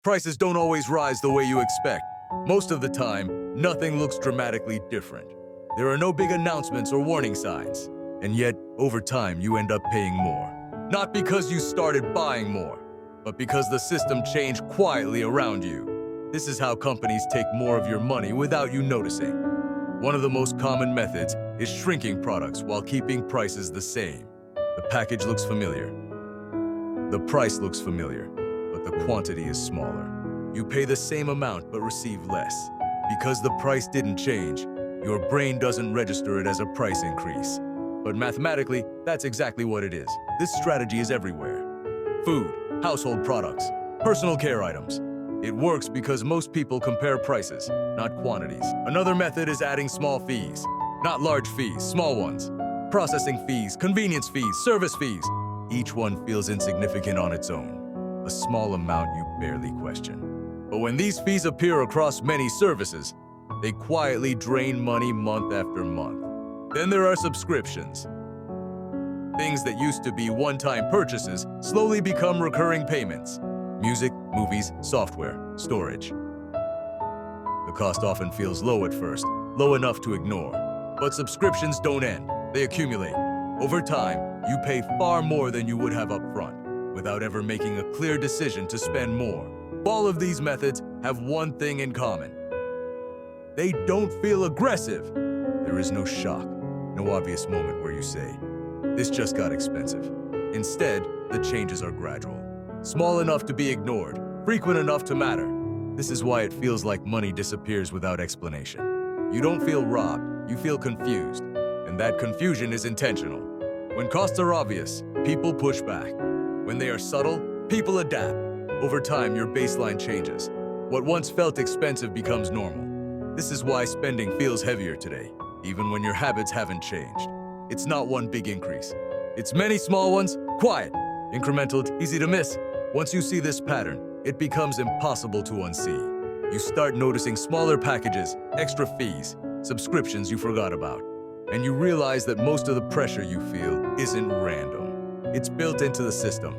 Prices don't always rise the way you expect. Most of the time, nothing looks dramatically different. There are no big announcements or warning signs. And yet, over time, you end up paying more. Not because you started buying more, but because the system changed quietly around you. This is how companies take more of your money without you noticing. One of the most common methods is shrinking products while keeping prices the same. The package looks familiar. The price looks familiar, but the quantity is smaller. You pay the same amount but receive less. Because the price didn't change, your brain doesn't register it as a price increase. But mathematically, that's exactly what it is. This strategy is everywhere. Food, household products, personal care items. It works because most people compare prices, not quantities. Another method is adding small fees. Not large fees, small ones. Processing fees, convenience fees, service fees. Each one feels insignificant on its own. A small amount you barely question. But when these fees appear across many services, they quietly drain money month after month. Then there are subscriptions. Things that used to be one-time purchases slowly become recurring payments. Music, movies, software, storage. The cost often feels low at first, low enough to ignore. But subscriptions don't end, they accumulate. Over time, you pay far more than you would have up front, without ever making a clear decision to spend more. All of these methods have one thing in common. They don't feel aggressive. There is no shock. No obvious moment where you say, this just got expensive. Instead, the changes are gradual. Small enough to be ignored, frequent enough to matter. This is why it feels like money disappears without explanation. You don't feel robbed, you feel confused. And that confusion is intentional. When costs are obvious, people push back. When they are subtle, people adapt. Over time, your baseline changes. What once felt expensive becomes normal. This is why spending feels heavier today, even when your habits haven't changed. It's not one big increase. It's many small ones, quiet, incremental, easy to miss. Once you see this pattern, it becomes impossible to unsee. You start noticing smaller packages, extra fees, subscriptions you forgot about. And you realize that most of the pressure you feel isn't random. It's built into the system.